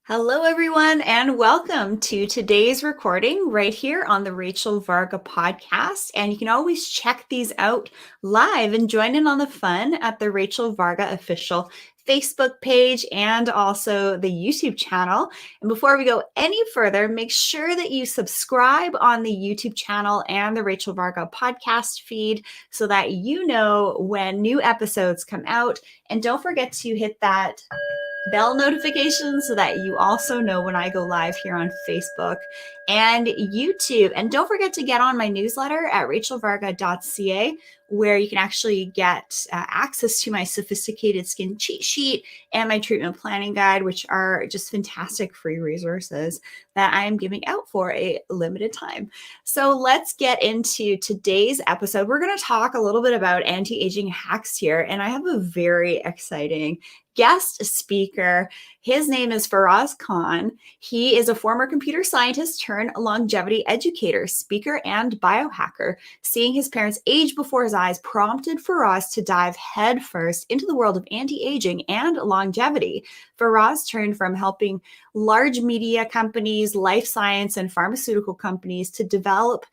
Hello, everyone, and welcome to today's recording right here on the Rachel Varga podcast. And you can always check these out live and join in on the fun at the Rachel Varga official Facebook page and also the YouTube channel. And before we go any further, make sure that you subscribe on the YouTube channel and the Rachel Varga podcast feed so that you know when new episodes come out. And don't forget to hit that bell notification so that you also know when I go live here on Facebook and YouTube. And don't forget to get on my newsletter at RachelVarga.ca, where you can actually get access to my sophisticated skin cheat sheet and my treatment planning guide, which are just fantastic free resources that I am giving out for a limited time. So let's get into today's episode. We're going to talk a little bit about anti-aging hacks here, and I have a very exciting guest speaker. His name is Faraz Khan. He is a former computer scientist turned longevity educator, speaker, and biohacker. Seeing his parents age before his eyes prompted Faraz to dive headfirst into the world of anti-aging and longevity. Faraz turned from helping large media companies, life science, and pharmaceutical companies to develop,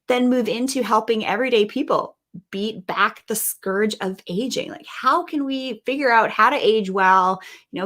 then move into helping everyday people beat back the scourge of aging. Like, how can we figure out how to age well,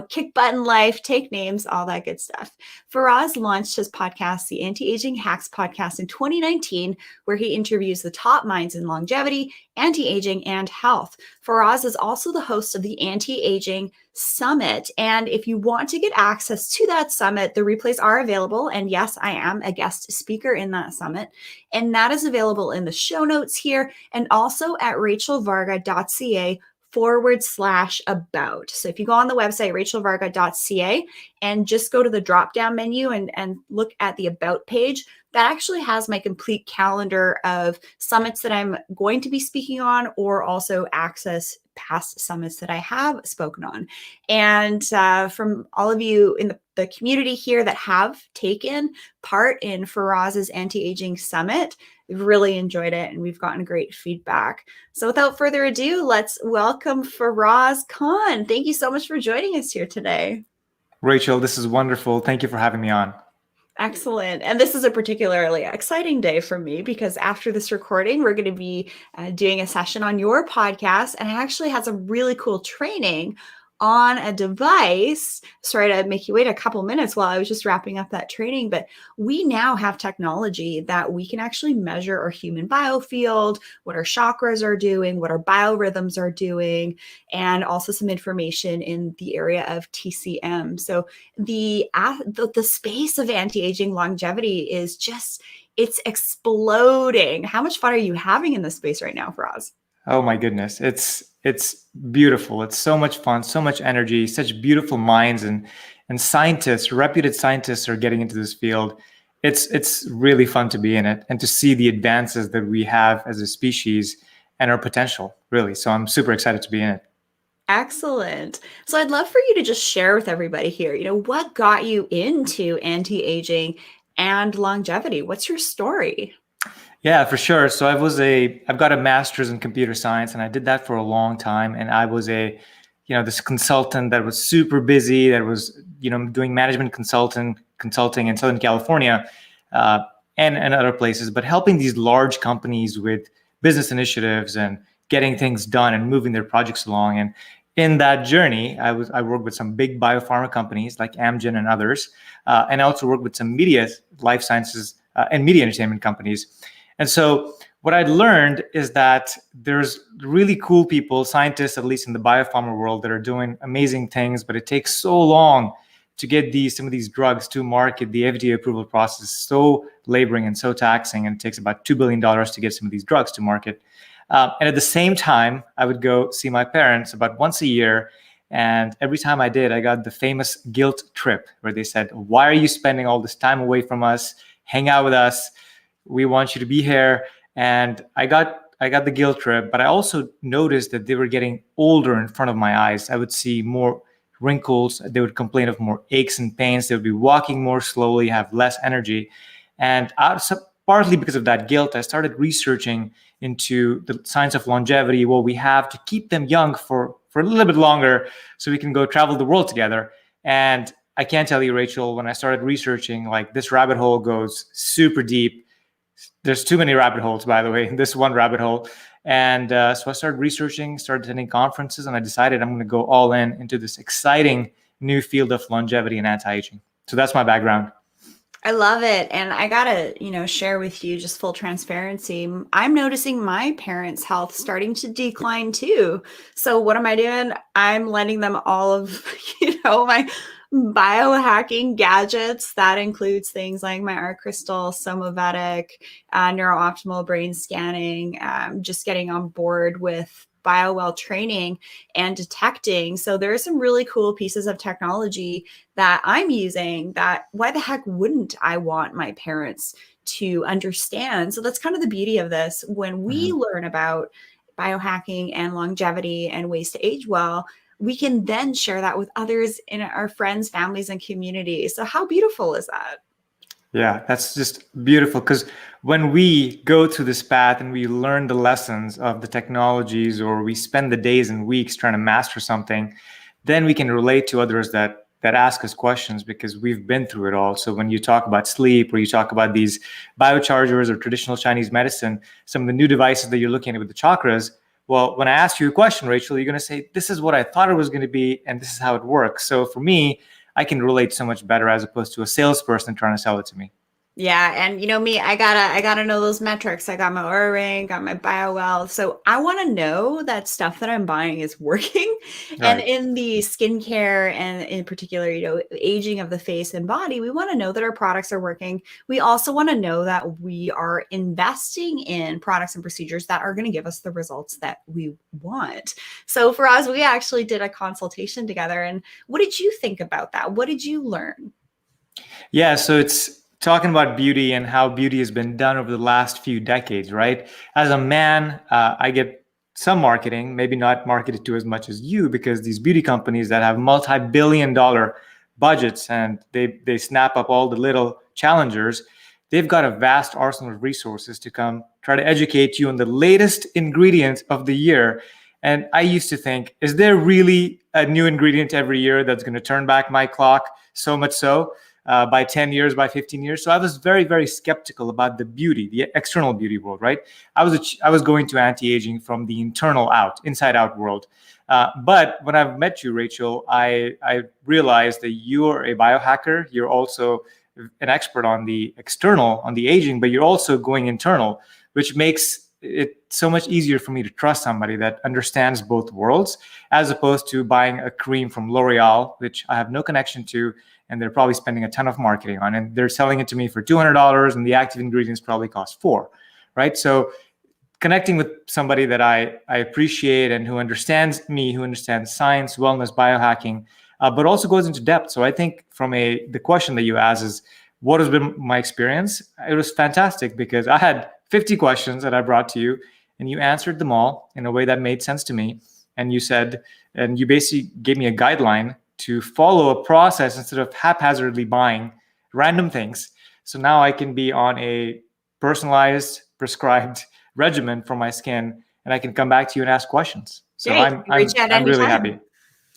kick butt in life, take names, all that good stuff. Faraz launched his podcast, the Anti-Aging Hacks podcast, in 2019, where he interviews the top minds in longevity, anti-aging, and health. Faraz is also the host of the Anti-Aging Summit. And if you want to get access to that summit, the replays are available. And yes, I am a guest speaker in that summit. And that is available in the show notes here and also at RachelVarga.ca /about. So if you go on the website, RachelVarga.ca, and just go to the drop-down menu and look at the About page, that actually has my complete calendar of summits that I'm going to be speaking on, or also access past summits that I have spoken on. And from all of you in the community here that have taken part in Faraz's Anti-Aging Summit, we've really enjoyed it and we've gotten great feedback. So without further ado, let's welcome Faraz Khan. Thank you so much for joining us here today. Rachel, this is wonderful. Thank you for having me on. Excellent. And this is a particularly exciting day for me because after this recording, we're going to be doing a session on your podcast. And I actually had some really cool training on a device. Sorry to make you wait a couple minutes while I was just wrapping up that training, but we now have technology that we can actually measure our human biofield, what our chakras are doing, what our biorhythms are doing, and also some information in the area of TCM. So the space of anti-aging longevity is just, it's exploding. How much fun are you having in this space right now, Faraz? Oh my goodness. It's beautiful. It's so much fun, so much energy, such beautiful minds and scientists, reputed scientists are getting into this field. It's really fun to be in it and to see the advances that we have as a species and our potential, really. So I'm super excited to be in it. Excellent. So I'd love for you to just share with everybody here, what got you into anti-aging and longevity? What's your story? Yeah, for sure. So I've got a master's in computer science, and I did that for a long time. And I was this consultant that was super busy, that was, doing management consulting in Southern California, and other places, but helping these large companies with business initiatives and getting things done and moving their projects along. And in that journey, I worked with some big biopharma companies like Amgen and others, and I also worked with some media, life sciences, and media entertainment companies. And so what I'd learned is that there's really cool people, scientists, at least in the biopharma world, that are doing amazing things, but it takes so long to get some of these drugs to market. The FDA approval process is so laboring and so taxing, and it takes about $2 billion to get some of these drugs to market. And at the same time, I would go see my parents about once a year. And every time I did, I got the famous guilt trip where they said, "Why are you spending all this time away from us? Hang out with us. We want you to be here." And I got the guilt trip, but I also noticed that they were getting older in front of my eyes. I would see more wrinkles. They would complain of more aches and pains. They would be walking more slowly, have less energy. And partly because of that guilt, I started researching into the science of longevity, what we have to keep them young for a little bit longer so we can go travel the world together. And I can't tell you, Rachel, when I started researching, like this rabbit hole goes super deep. There's too many rabbit holes, by the way, this one rabbit hole. And so I started researching, started attending conferences, and I decided I'm going to go all in into this exciting new field of longevity and anti-aging. So that's my background. I love it. And I gotta, share with you just full transparency. I'm noticing my parents' health starting to decline too. So what am I doing? I'm lending them all of, my biohacking gadgets. That includes things like my art crystal, Somavedic, neurooptimal brain scanning, just getting on board with BioWell training and detecting. So there are some really cool pieces of technology that I'm using that why the heck wouldn't I want my parents to understand? So that's kind of the beauty of this. When we learn about biohacking and longevity and ways to age well, we can then share that with others in our friends, families, and communities. So how beautiful is that? Yeah, that's just beautiful because when we go through this path and we learn the lessons of the technologies, or we spend the days and weeks trying to master something, then we can relate to others that ask us questions because we've been through it all. So when you talk about sleep, or you talk about these biochargers or traditional Chinese medicine, some of the new devices that you're looking at with the chakras, well, when I ask you a question, Rachel, you're going to say, this is what I thought it was going to be, and this is how it works. So for me, I can relate so much better as opposed to a salesperson trying to sell it to me. Yeah, and me, I gotta know those metrics. I got my Oura ring, got my BioWell. So I want to know that stuff that I'm buying is working. And Right. in the skincare and in particular, aging of the face and body, we want to know that our products are working. We also want to know that we are investing in products and procedures that are going to give us the results that we want. So for us, we actually did a consultation together. And what did you think about that? What did you learn? Yeah, so it's talking about beauty and how beauty has been done over the last few decades, right? As a man, I get some marketing, maybe not marketed to as much as you, because these beauty companies that have multi-billion-dollar budgets and they snap up all the little challengers, they've got a vast arsenal of resources to come try to educate you on the latest ingredient of the year. And I used to think, is there really a new ingredient every year that's going to turn back my clock so much so? By 10 years, by 15 years. So I was very, very skeptical about the beauty, the external beauty world, right? I was going to anti-aging from the internal out, inside out world. But when I've met you, Rachel, I realized that you're a biohacker. You're also an expert on the external, on the aging, but you're also going internal, which makes it so much easier for me to trust somebody that understands both worlds, as opposed to buying a cream from L'Oreal, which I have no connection to, and they're probably spending a ton of marketing on, and they're selling it to me for $200, and the active ingredients probably cost $4, right? So connecting with somebody that I appreciate and who understands me, who understands science, wellness, biohacking, but also goes into depth. So I think from the question that you asked is, what has been my experience? It was fantastic because I had 50 questions that I brought to you, and you answered them all in a way that made sense to me. And you basically gave me a guideline to follow a process instead of haphazardly buying random things. So now I can be on a personalized, prescribed regimen for my skin, and I can come back to you and ask questions. So Great. Reach out I'm really anytime. happy.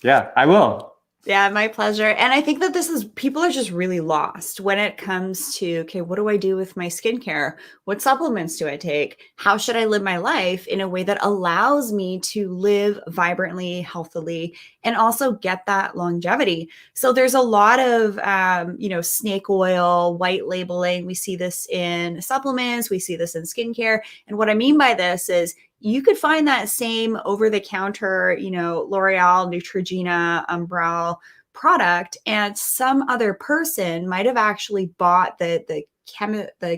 Yeah, I will. Yeah, my pleasure. And I think that people are just really lost when it comes to, okay, what do I do with my skincare? What supplements do I take? How should I live my life in a way that allows me to live vibrantly, healthily, and also get that longevity? So there's a lot of, snake oil, white labeling. We see this in supplements. We see this in skincare. And what I mean by this is you could find that same over-the-counter, L'Oreal, Neutrogena, Umbral product, and some other person might have actually bought the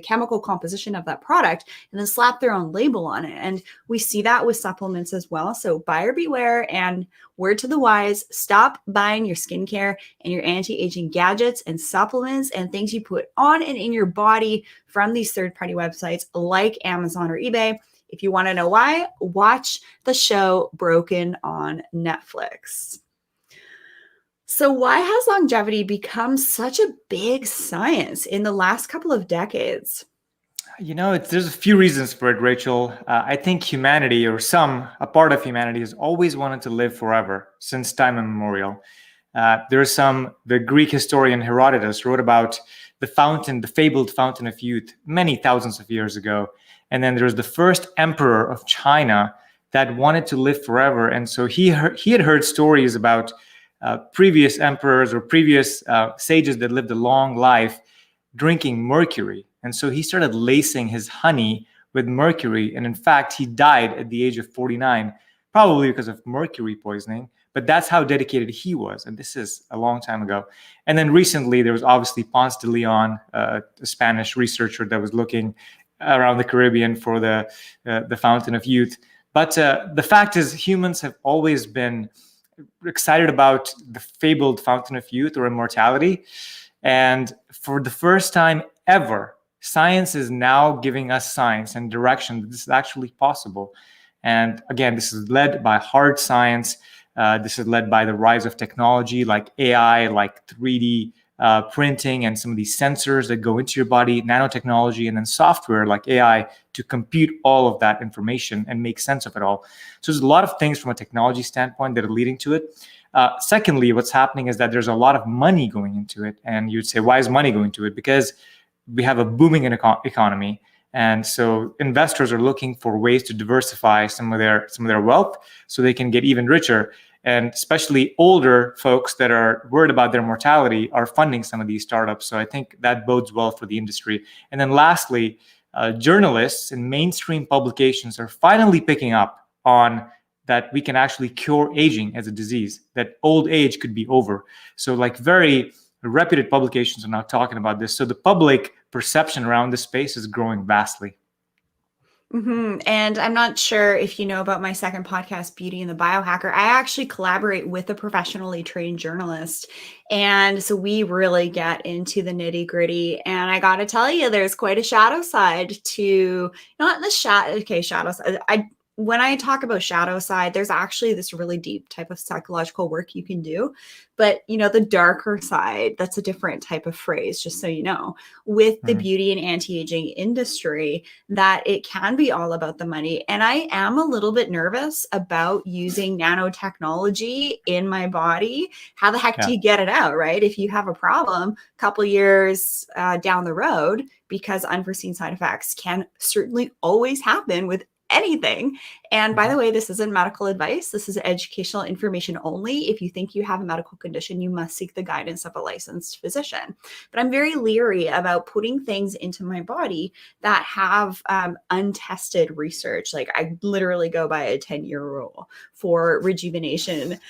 chemical composition of that product and then slapped their own label on it. And we see that with supplements as well. So buyer beware, and word to the wise, stop buying your skincare and your anti-aging gadgets and supplements and things you put on and in your body from these third-party websites like Amazon or eBay. If you want to know why, watch the show Broken on Netflix. So why has longevity become such a big science in the last couple of decades? There's a few reasons for it, Rachel. I think humanity, or a part of humanity, has always wanted to live forever since time immemorial. The Greek historian Herodotus wrote about the fabled fountain of youth, many thousands of years ago. And then there's the first emperor of China that wanted to live forever. And so he had heard stories about previous emperors or previous sages that lived a long life drinking mercury. And so he started lacing his honey with mercury. And in fact, he died at the age of 49, probably because of mercury poisoning. But that's how dedicated he was. And this is a long time ago. And then recently, there was obviously Ponce de Leon, a Spanish researcher that was looking around the Caribbean for the fountain of youth. But the fact is, humans have always been excited about the fabled fountain of youth or immortality. And for the first time ever, science is now giving us signs and direction that this is actually possible. And again, this is led by hard science. This is led by the rise of technology like AI, like 3D printing, and some of these sensors that go into your body, nanotechnology, and then software like AI to compute all of that information and make sense of it all. So there's a lot of things from a technology standpoint that are leading to it. Secondly, what's happening is that there's a lot of money going into it. And you'd say, why is money going to it? Because we have a booming economy. And so investors are looking for ways to diversify some of their wealth so they can get even richer. And especially older folks that are worried about their mortality are funding some of these startups. So I think that bodes well for the industry. And then lastly, journalists and mainstream publications are finally picking up on that we can actually cure aging as a disease, that old age could be over. So like very reputed publications are now talking about this. So the public perception around this space is growing vastly. And I'm not sure if you know about my second podcast, Beauty and the Biohacker. I actually collaborate with a professionally trained journalist. And so we really get into the nitty gritty. And I got to tell you, there's quite a shadow side to not the shadow side. When I talk about shadow side, there's actually this really deep type of psychological work you can do. But, the darker side, that's a different type of phrase, just so you know, with the beauty and anti-aging industry, that it can be all about the money. And I am a little bit nervous about using nanotechnology in my body. How the heck do you get it out, right? If you have a problem a couple years down the road, because unforeseen side effects can certainly always happen with anything. And by the way, this isn't medical advice. This is educational information only. If you think you have a medical condition, you must seek the guidance of a licensed physician. But I'm very leery about putting things into my body that have untested research. Like I literally go by a 10-year rule for rejuvenation,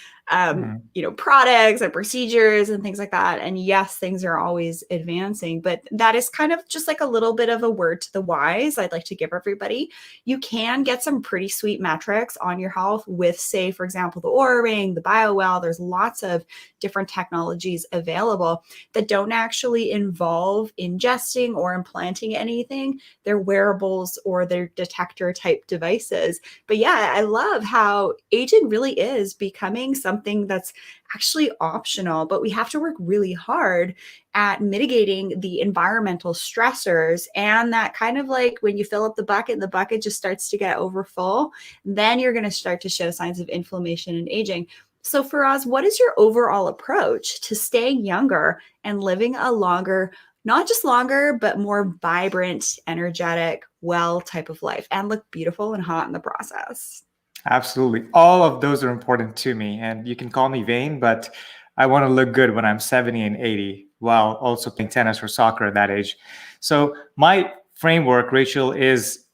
products and procedures and things like that. And yes, things are always advancing, but that is kind of just like a little bit of a word to the wise I'd like to give everybody. You can get some pretty sweet metrics on your health with, say, for example, the Oura Ring, the BioWell. There's lots of different technologies available that don't actually involve ingesting or implanting anything. They're wearables or they're detector type devices. But yeah, I love how aging really is becoming something that's actually optional, but we have to work really hard at mitigating the environmental stressors. And that kind of like when you fill up the bucket just starts to get over full, then you're going to start to show signs of inflammation and aging. So Faraz, what is your overall approach to staying younger and living a longer, not just longer, but more vibrant, energetic, well type of life and look beautiful and hot in the process? Absolutely. All of those are important to me. And you can call me vain, but I want to look good when I'm 70 and 80 while also playing tennis or soccer at that age. So my framework, Rachel, is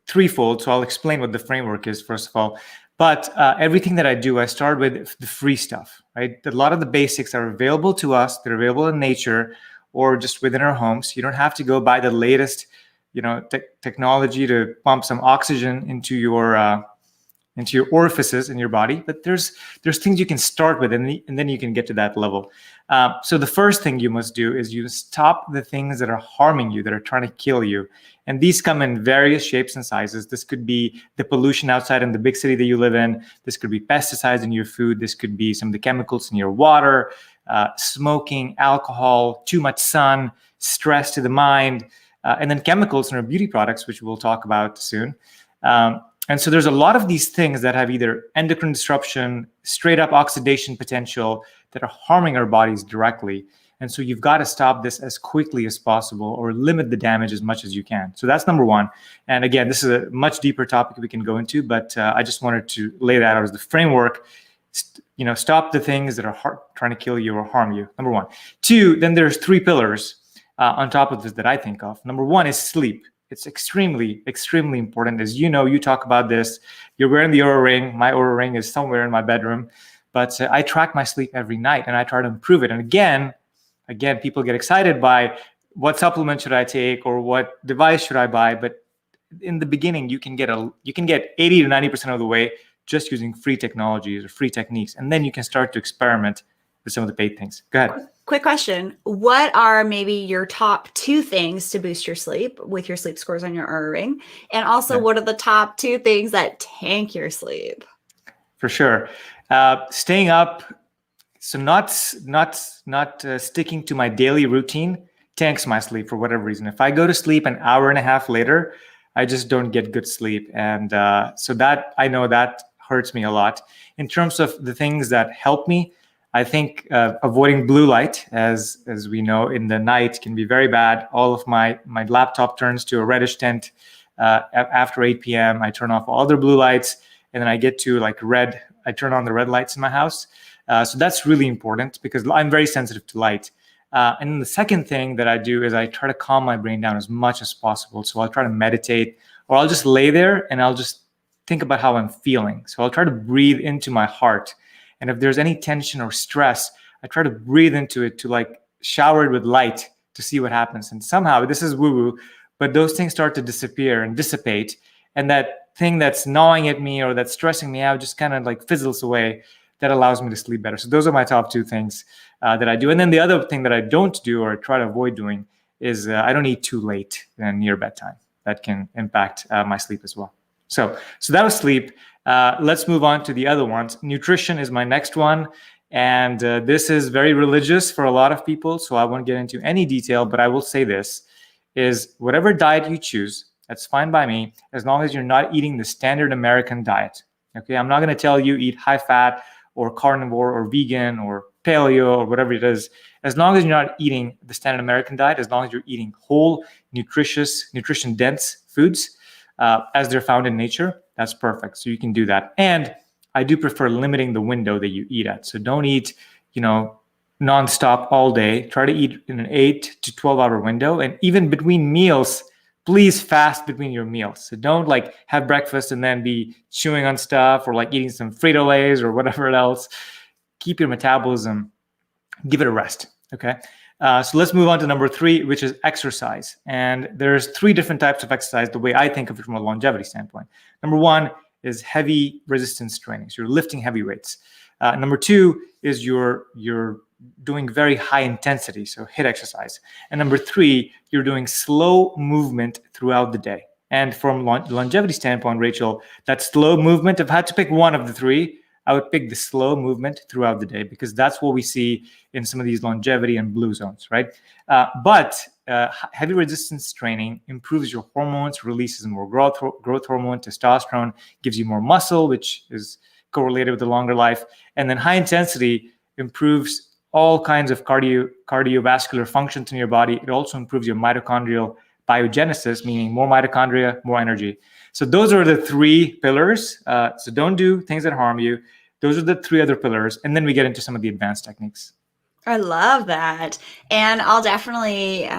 threefold. So I'll explain what the framework is, first of all. But everything that I do, I start with the free stuff, right? A lot of the basics are available to us. They're available in nature or just within our homes. You don't have to go buy the latest technology to pump some oxygen into your orifices in your body, but there's things you can start with, and then you can get to that level. So the first thing you must do is you stop the things that are harming you, that are trying to kill you, and these come in various shapes and sizes. This could be the pollution outside in the big city that you live in. This could be pesticides in your food. This could be some of the chemicals in your water, smoking, alcohol, too much sun, stress to the mind. And then chemicals in our beauty products, which we'll talk about soon. And And so there's a lot of these things that have either endocrine disruption, straight up oxidation potential that are harming our bodies directly. And so you've got to stop this as quickly as possible or limit the damage as much as you can. So that's number one. And again, this is a much deeper topic we can go into, but I just wanted to lay that out as the framework. Stop the things that are trying to kill you or harm you. Number one. Two, then there's three pillars on top of this that I think of. Number one is sleep. It's extremely, extremely important. As you know, you talk about this. You're wearing the Oura Ring. My Oura Ring is somewhere in my bedroom. But I track my sleep every night, and I try to improve it. And again, people get excited by what supplement should I take or what device should I buy. But in the beginning, you can get 80 to 90% of the way just using free technologies or free techniques. And then you can start to experiment with some of the paid things. Go ahead. Quick question. What are maybe your top two things to boost your sleep with your sleep scores on your Oura Ring? And also, what are the top two things that tank your sleep? For sure. Staying up, so not sticking to my daily routine tanks my sleep for whatever reason. If I go to sleep an hour and a half later, I just don't get good sleep. And so that, I know that hurts me a lot. In terms of the things that help me, I think avoiding blue light, as we know, in the night can be very bad. All of my laptop turns to a reddish tint after 8 p.m. I turn off all other blue lights, and then I get to like red. I turn on the red lights in my house. So that's really important because I'm very sensitive to light. And then the second thing that I do is I try to calm my brain down as much as possible. So I'll try to meditate, or I'll just lay there and I'll just think about how I'm feeling. So I'll try to breathe into my heart. And if there's any tension or stress, I try to breathe into it, to like shower it with light to see what happens. And somehow, this is woo-woo, but those things start to disappear and dissipate. And that thing that's gnawing at me or that's stressing me out just kind of like fizzles away. That allows me to sleep better. So those are my top two things that I do. And then the other thing that I don't do or try to avoid doing is I don't eat too late and near bedtime. That can impact my sleep as well. So that was sleep. Let's move on to the other ones. Nutrition is my next one. And this is very religious for a lot of people. So I won't get into any detail, but I will say this is whatever diet you choose, that's fine by me, as long as you're not eating the standard American diet. Okay, I'm not going to tell you eat high fat or carnivore or vegan or paleo or whatever it is. As long as you're not eating the standard American diet, as long as you're eating whole, nutrition-dense foods as they're found in nature, that's perfect. So you can do that. And I do prefer limiting the window that you eat at. So don't eat, nonstop all day. Try to eat in an 8 to 12 hour window. And even between meals, please fast between your meals. So don't like have breakfast and then be chewing on stuff or like eating some Frito-Lays or whatever else. Keep your metabolism, give it a rest, okay? So let's move on to number 3, which is exercise. And there's 3 different types of exercise, the way I think of it from a longevity standpoint. Number 1 is heavy resistance training. So you're lifting heavy weights. Number 2 is you're doing very high intensity, so HIIT exercise. And number 3, you're doing slow movement throughout the day. And from longevity standpoint, Rachel, that slow movement, if I had to pick one of the 3, I would pick the slow movement throughout the day because that's what we see in some of these longevity and blue zones, right? But heavy resistance training improves your hormones, releases more growth hormone, testosterone, gives you more muscle, which is correlated with the longer life. And then high intensity improves all kinds of cardiovascular functions in your body. It also improves your mitochondrial biogenesis, meaning more mitochondria, more energy. So those are the 3 pillars. So don't do things that harm you. Those are the 3 other pillars. And then we get into some of the advanced techniques. I love that. And I'll definitely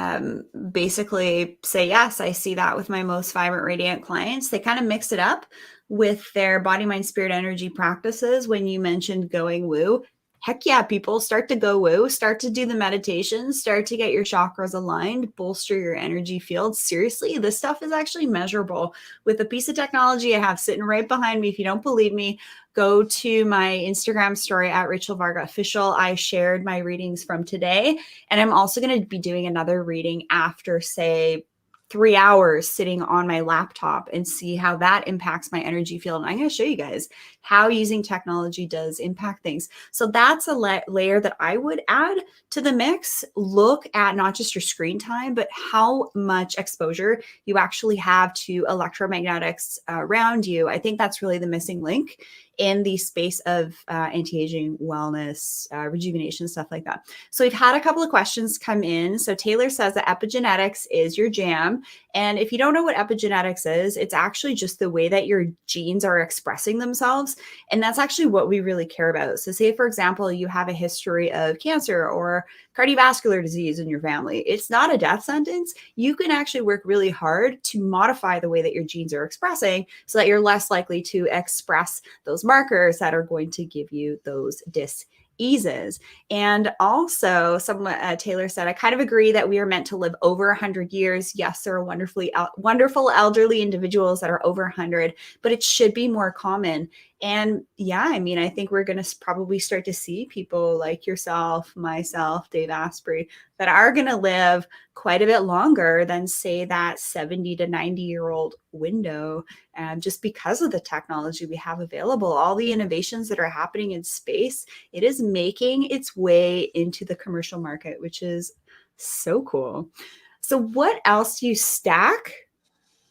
basically say, yes, I see that with my most vibrant, radiant clients. They kind of mix it up with their body, mind, spirit, energy practices. When you mentioned going woo, heck yeah, people start to go woo, start to do the meditation, start to get your chakras aligned, bolster your energy field. Seriously, this stuff is actually measurable with a piece of technology I have sitting right behind me. If you don't believe me, go to my Instagram story at Rachel Varga Official. I shared my readings from today, and I'm also going to be doing another reading after, say, 3 hours sitting on my laptop and see how that impacts my energy field. And I'm going to show you guys how using technology does impact things. So that's a layer that I would add to the mix. Look at not just your screen time, but how much exposure you actually have to electromagnetics around you. I think that's really the missing link in the space of anti-aging, wellness, rejuvenation, stuff like that. So we've had a couple of questions come in. So Taylor says that epigenetics is your jam. And if you don't know what epigenetics is, it's actually just the way that your genes are expressing themselves. And that's actually what we really care about. So say, for example, you have a history of cancer or cardiovascular disease in your family. It's not a death sentence. You can actually work really hard to modify the way that your genes are expressing so that you're less likely to express those markers that are going to give you those diseases. And also, Taylor said, I kind of agree that we are meant to live over 100 years. Yes, there are wonderful elderly individuals that are over 100, but it should be more common. And yeah, I mean, I think we're going to probably start to see people like yourself, myself, Dave Asprey, that are going to live quite a bit longer than, say, that 70 to 90-year-old window. And just because of the technology we have available, all the innovations that are happening in space, it is making its way into the commercial market, which is so cool. So what else do you stack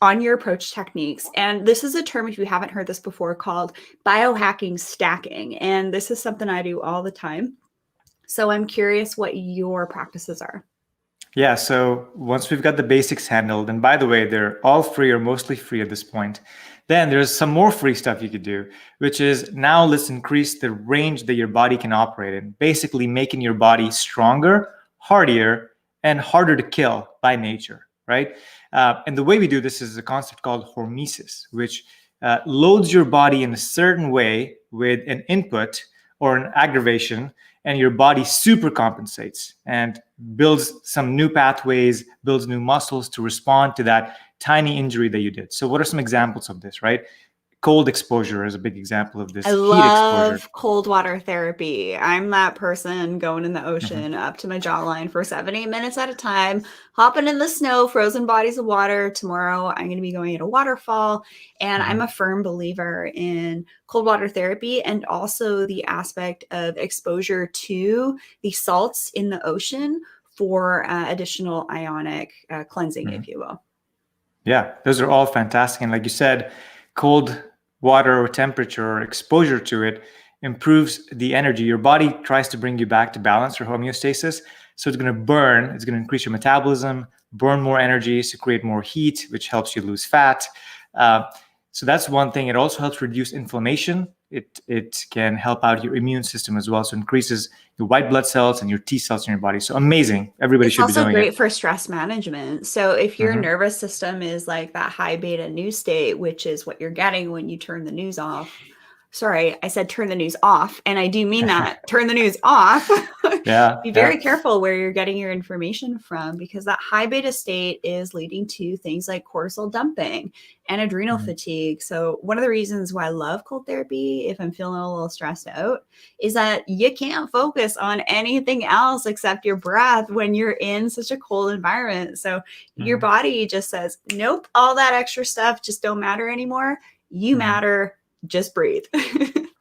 on your approach techniques? And this is a term, if you haven't heard this before, called biohacking stacking. And this is something I do all the time. So I'm curious what your practices are. Yeah, so once we've got the basics handled, and by the way, they're all free or mostly free at this point, then there's some more free stuff you could do, which is now let's increase the range that your body can operate in, basically making your body stronger, hardier, and harder to kill by nature, right? And the way we do this is a concept called hormesis, which loads your body in a certain way with an input or an aggravation, and your body super compensates and builds some new pathways, builds new muscles to respond to that tiny injury that you did. So what are some examples of this, right? Cold exposure is a big example of this. I love cold water therapy. I'm that person going in the ocean up to my jawline for 7-8 minutes at a time, hopping in the snow, frozen bodies of water. Tomorrow, I'm going to be going at a waterfall. And I'm a firm believer in cold water therapy and also the aspect of exposure to the salts in the ocean for additional ionic cleansing, if you will. Yeah, those are all fantastic. And like you said, cold water or temperature or exposure to it improves the energy. Your body tries to bring you back to balance or homeostasis. So it's going to burn, it's going to increase your metabolism, burn more energy, so create more heat, which helps you lose fat. So that's one thing. It also helps reduce inflammation. It can help out your immune system as well. So it increases your white blood cells and your T cells in your body. So amazing. Everybody should be doing it. It's also great for stress management. So if your nervous system is like that high beta news state, which is what you're getting when you turn the news off. Sorry, I said turn the news off. And I do mean that. Turn the news off. Be very careful where you're getting your information from, because that high beta state is leading to things like cortisol dumping and adrenal fatigue. So one of the reasons why I love cold therapy, if I'm feeling a little stressed out, is that you can't focus on anything else except your breath when you're in such a cold environment. So your body just says, nope, all that extra stuff just don't matter anymore. You matter. Just breathe.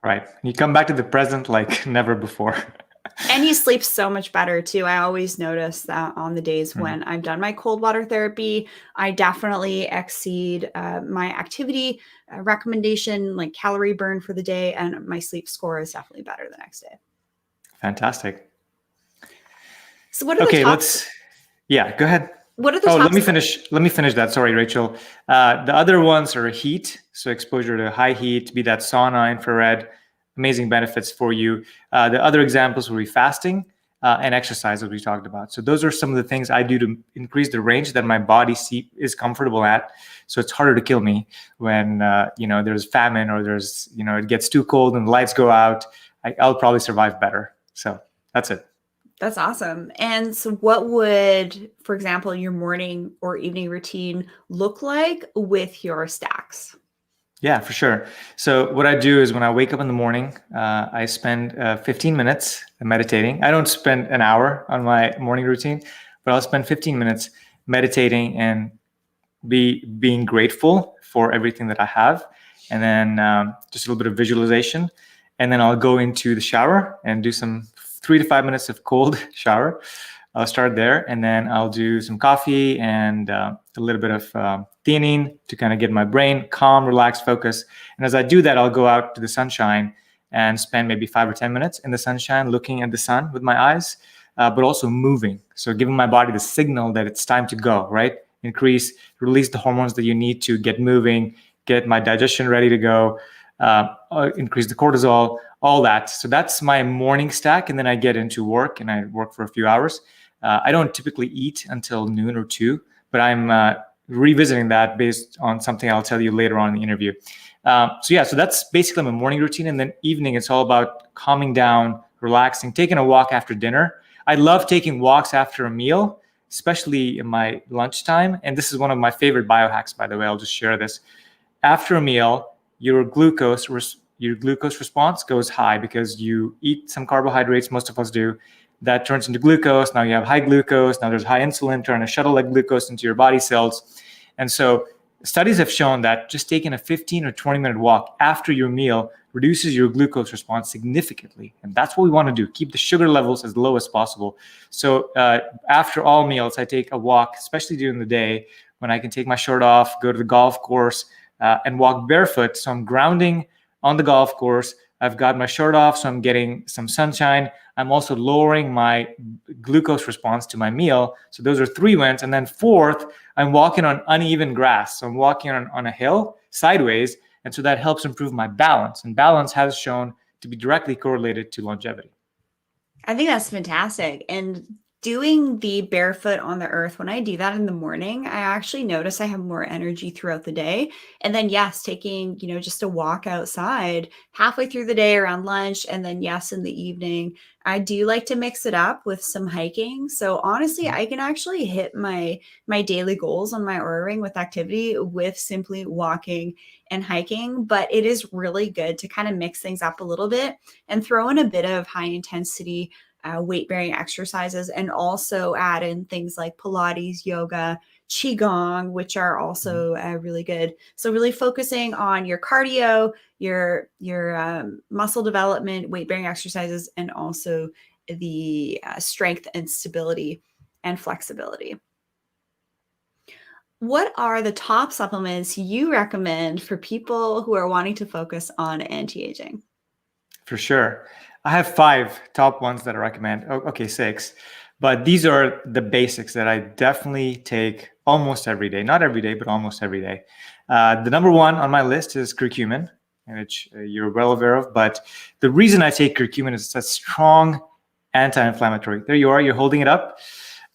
Right. You come back to the present like never before. And you sleep so much better too. I always notice that on the days when I've done my cold water therapy, I definitely exceed my activity recommendation, like calorie burn for the day. And my sleep score is definitely better the next day. Fantastic. So what are the top... Yeah, go ahead. What are the let me finish that. Sorry, Rachel. The other ones are heat. So exposure to high heat, be that sauna, infrared, amazing benefits for you. The other examples will be fasting and exercise, as we talked about. So those are some of the things I do to increase the range that my body is comfortable at. So it's harder to kill me when there's famine or there's it gets too cold and the lights go out. I'll probably survive better. So that's it. That's awesome. And so what would, for example, your morning or evening routine look like with your stacks? Yeah, for sure. So what I do is when I wake up in the morning, I spend 15 minutes meditating. I don't spend an hour on my morning routine, but I'll spend 15 minutes meditating and being grateful for everything that I have, and then just a little bit of visualization, and then I'll go into the shower and do some 3 to 5 minutes of cold shower. I'll start there, and then I'll do some coffee and a little bit of theanine to kind of get my brain calm, relaxed, focus. And as I do that, I'll go out to the sunshine and spend maybe 5 or 10 minutes in the sunshine, looking at the sun with my eyes, but also moving. So giving my body the signal that it's time to go, right? Release the hormones that you need to get moving, get my digestion ready to go, increase the cortisol, all that. So that's my morning stack. And then I get into work and I work for a few hours. I don't typically eat until noon or 2, but I'm revisiting that based on something I'll tell you later on in the interview. So that's basically my morning routine. And then evening, it's all about calming down, relaxing, taking a walk after dinner. I love taking walks after a meal, especially in my lunchtime. And this is one of my favorite biohacks, by the way. I'll just share this. After a meal, your glucose response goes high because you eat some carbohydrates, most of us do. That turns into glucose. Now you have high glucose. Now there's high insulin trying to shuttle that glucose into your body cells. And so studies have shown that just taking a 15 or 20-minute walk after your meal reduces your glucose response significantly. And that's what we want to do, keep the sugar levels as low as possible. So after all meals, I take a walk, especially during the day when I can take my shirt off, go to the golf course, and walk barefoot. So I'm grounding on the golf course. I've got my shirt off, so I'm getting some sunshine. I'm also lowering my glucose response to my meal. So those are 3 wins. And then 4th, I'm walking on uneven grass. So I'm walking on a hill sideways. And so that helps improve my balance. And balance has shown to be directly correlated to longevity. I think that's fantastic. And doing the barefoot on the earth, when I do that in the morning, I actually notice I have more energy throughout the day. And then, yes, taking, just a walk outside halfway through the day around lunch. And then, yes, in the evening, I do like to mix it up with some hiking. So honestly, I can actually hit my daily goals on my Oura Ring with activity with simply walking and hiking. But it is really good to kind of mix things up a little bit and throw in a bit of high intensity weight-bearing exercises, and also add in things like Pilates, yoga, Qigong, which are also really good. So really focusing on your cardio, your muscle development, weight-bearing exercises, and also the strength and stability and flexibility. What are the top supplements you recommend for people who are wanting to focus on anti-aging? For sure. I have 5 top ones that I recommend. Okay, 6. But these are the basics that I definitely take almost every day. Not every day, but almost every day. The number 1 on my list is curcumin, which you're well aware of. But the reason I take curcumin is it's a strong anti-inflammatory. There you are. You're holding it up.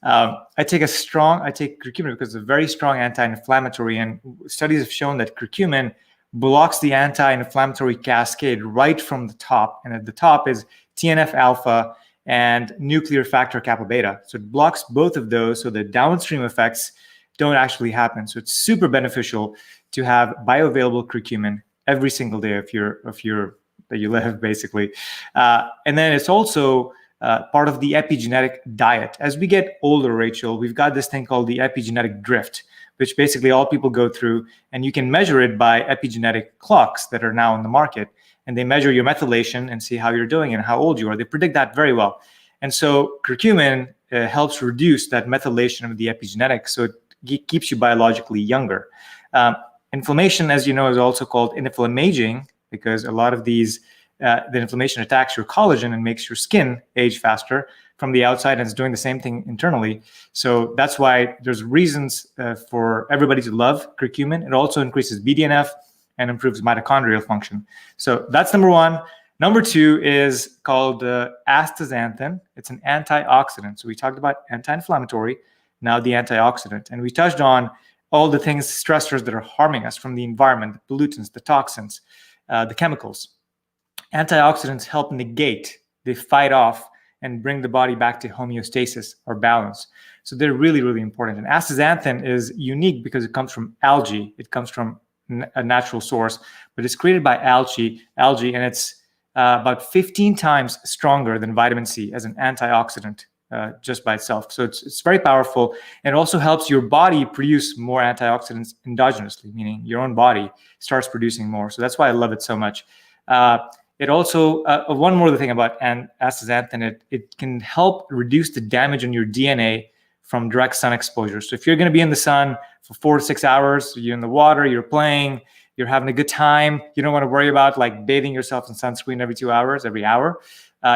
I take curcumin because it's a very strong anti-inflammatory. And studies have shown that curcumin blocks the anti-inflammatory cascade right from the top. And at the top is TNF alpha and nuclear factor kappa beta. So it blocks both of those so the downstream effects don't actually happen. So it's super beneficial to have bioavailable curcumin every single day that you live, basically. And then it's also part of the epigenetic diet. As we get older, Rachel, we've got this thing called the epigenetic drift, which basically all people go through, and you can measure it by epigenetic clocks that are now on the market. And they measure your methylation and see how you're doing and how old you are. They predict that very well. And so curcumin helps reduce that methylation of the epigenetics, so it keeps you biologically younger. Inflammation, as you know, is also called inflammaging because a lot of the inflammation attacks your collagen and makes your skin age faster from the outside, and it's doing the same thing internally. So that's why there's reasons for everybody to love curcumin. It also increases BDNF and improves mitochondrial function. So that's number 1. Number 2 is called astaxanthin. It's an antioxidant. So we talked about anti-inflammatory, now the antioxidant. And we touched on all the things, stressors that are harming us from the environment, the pollutants, the toxins, the chemicals. Antioxidants help negate, they fight off and bring the body back to homeostasis or balance. So they're really, really important. And astaxanthin is unique because it comes from algae. It comes from a natural source, but it's created by algae, and it's about 15 times stronger than vitamin C as an antioxidant. just by itself. So it's very powerful, and it also helps your body produce more antioxidants endogenously, meaning your own body starts producing more. So that's why I love it so much. It also, one more thing about astaxanthin, it can help reduce the damage on your DNA from direct sun exposure. So if you're going to be in the sun for 4 to 6 hours, you're in the water, you're playing, you're having a good time, you don't want to worry about like bathing yourself in sunscreen every 2 hours, every hour,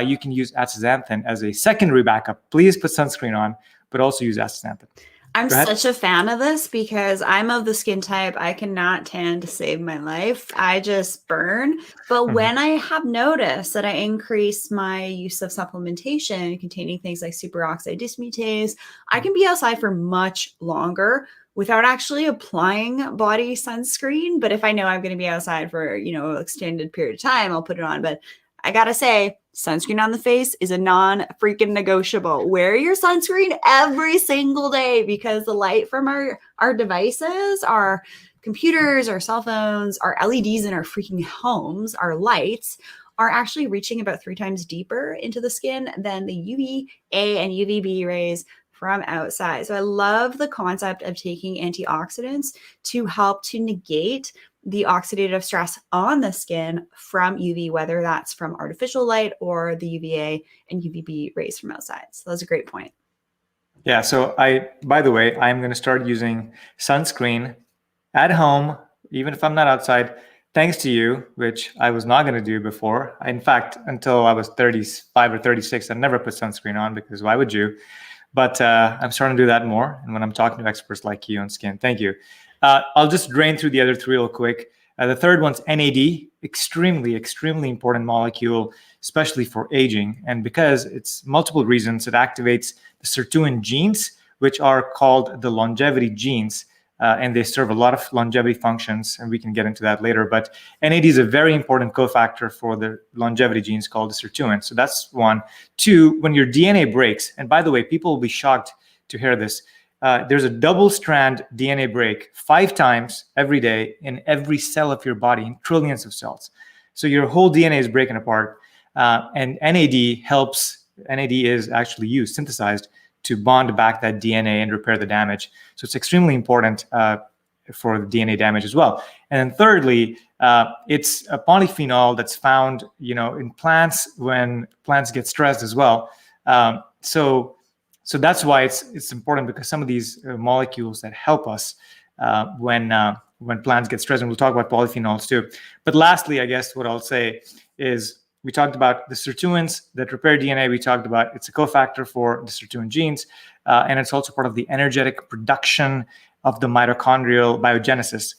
you can use astaxanthin as a secondary backup. Please put sunscreen on, but also use astaxanthin. I'm such a fan of this because I'm of the skin type I cannot tan to save my life. I just burn. But when I have noticed that I increase my use of supplementation containing things like superoxide dismutase, I can be outside for much longer without actually applying body sunscreen. But if I know I'm going to be outside for, an extended period of time, I'll put it on. But I gotta say, sunscreen on the face is a non-freaking negotiable. Wear your sunscreen every single day because the light from our devices, our computers, our cell phones, our LEDs in our freaking homes, our lights are actually reaching about 3 times deeper into the skin than the UVA and UVB rays from outside. So I love the concept of taking antioxidants to help to negate the oxidative stress on the skin from UV, whether that's from artificial light or the UVA and UVB rays from outside. So that's a great point. Yeah. So by the way, I'm going to start using sunscreen at home, even if I'm not outside, thanks to you, which I was not going to do before. In fact, until I was 35 or 36, I never put sunscreen on because why would you? But I'm starting to do that more. And when I'm talking to experts like you on skin, thank you. I'll just drain through the other 3 real quick. The third one's NAD, extremely, extremely important molecule, especially for aging. And because it's multiple reasons, it activates the sirtuin genes, which are called the longevity genes. And they serve a lot of longevity functions, and we can get into that later. But NAD is a very important cofactor for the longevity genes called the sirtuin. So that's 1. 2, when your DNA breaks, and by the way, people will be shocked to hear this, there's a double-strand DNA break 5 times every day in every cell of your body, in trillions of cells. So your whole DNA is breaking apart, and NAD helps. NAD is actually synthesized to bond back that DNA and repair the damage. So it's extremely important for the DNA damage as well. And then thirdly, it's a polyphenol that's found, in plants when plants get stressed as well. So that's why it's important, because some of these molecules that help us when plants get stressed, and we'll talk about polyphenols too. But lastly, I guess what I'll say is, we talked about the sirtuins that repair DNA. We talked about it's a cofactor for the sirtuin genes, and it's also part of the energetic production of the mitochondrial biogenesis,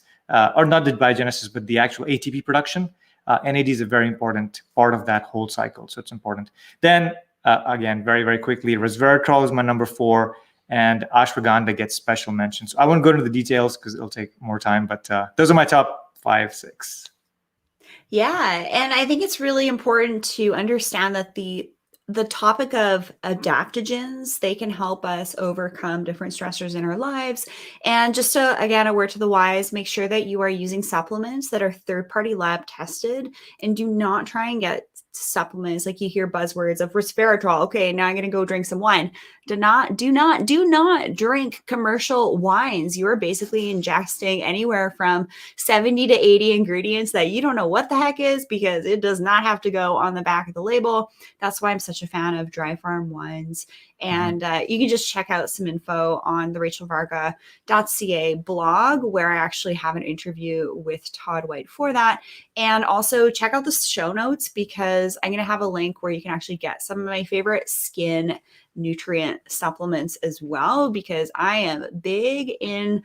or not the biogenesis, but the actual ATP production. NAD is a very important part of that whole cycle, so it's important. Then, again, very, very quickly, resveratrol is my number 4, and ashwagandha gets special mention. So I won't go into the details because it'll take more time, but those are my top 5, 6. Yeah, and I think it's really important to understand that the topic of adaptogens, they can help us overcome different stressors in our lives. And just again, a word to the wise, make sure that you are using supplements that are third-party lab tested, and do not try and get supplements like you hear buzzwords of resveratrol. Okay, now I'm going to go drink some wine. Do not drink commercial wines. You are basically ingesting anywhere from 70 to 80 ingredients that you don't know what the heck is, because it does not have to go on the back of the label. That's why I'm such a fan of dry farm wines. And you can just check out some info on the RachelVarga.ca blog, where I actually have an interview with Todd White for that. And also check out the show notes, because I'm going to have a link where you can actually get some of my favorite skin nutrient supplements as well, because I am big into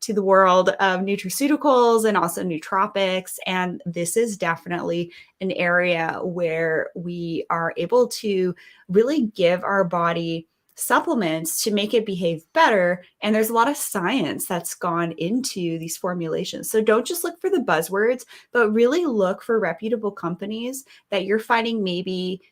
the world of nutraceuticals and also nootropics. And this is definitely an area where we are able to really give our body supplements to make it behave better. And there's a lot of science that's gone into these formulations. So don't just look for the buzzwords, but really look for reputable companies that you're finding maybe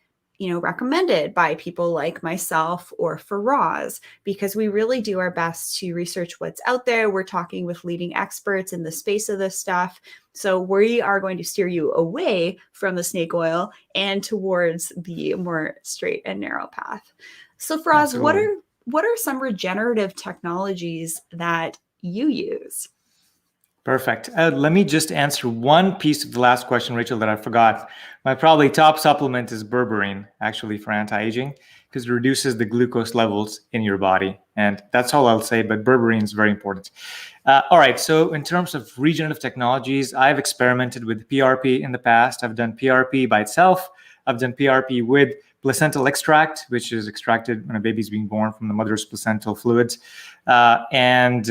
recommended by people like myself or Faraz, because we really do our best to research what's out there. We're talking with leading experts in the space of this stuff. So we are going to steer you away from the snake oil and towards the more straight and narrow path. So Faraz, Absolutely. what are some regenerative technologies that you use? Perfect. Let me just answer one piece of the last question, Rachel, that I forgot. My probably top supplement is berberine, actually, for anti-aging, because it reduces the glucose levels in your body. And that's all I'll say, but berberine is very important. All right, so in terms of regenerative technologies, I've experimented with PRP in the past. I've done PRP by itself. I've done PRP with placental extract, which is extracted when a baby's being born from the mother's placental fluids. And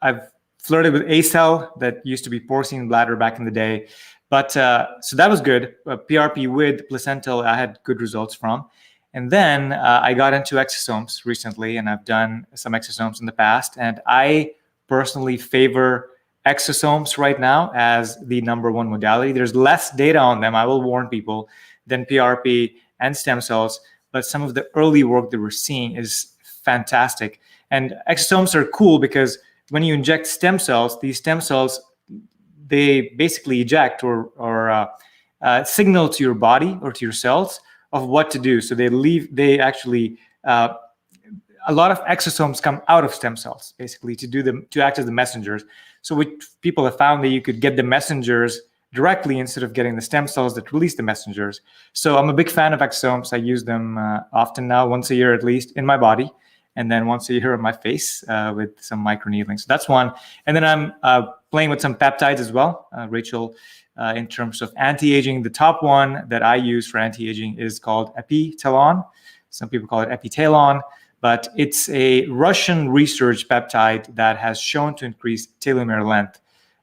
I've flirted with A-cell that used to be porcine bladder back in the day. But so that was good. PRP with placental, I had good results from. And then I got into exosomes recently, and I've done some exosomes in the past. And I personally favor exosomes right now as the number one modality. There's less data on them, I will warn people, than PRP and stem cells. But some of the early work that we're seeing is fantastic. And exosomes are cool because when you inject stem cells, these stem cells, they basically eject or signal to your body or to your cells of what to do. So they actually, a lot of exosomes come out of stem cells, basically, to act as the messengers. So what people have found that you could get the messengers directly instead of getting the stem cells that release the messengers. So I'm a big fan of exosomes. I use them often now, once a year at least, in my body, and then once a year on my face with some microneedling. So that's one. And then I'm playing with some peptides as well, Rachel, in terms of anti-aging. The top one that I use for anti-aging is called Epitelon. Some people call it Epitalon, but it's a Russian research peptide that has shown to increase telomere length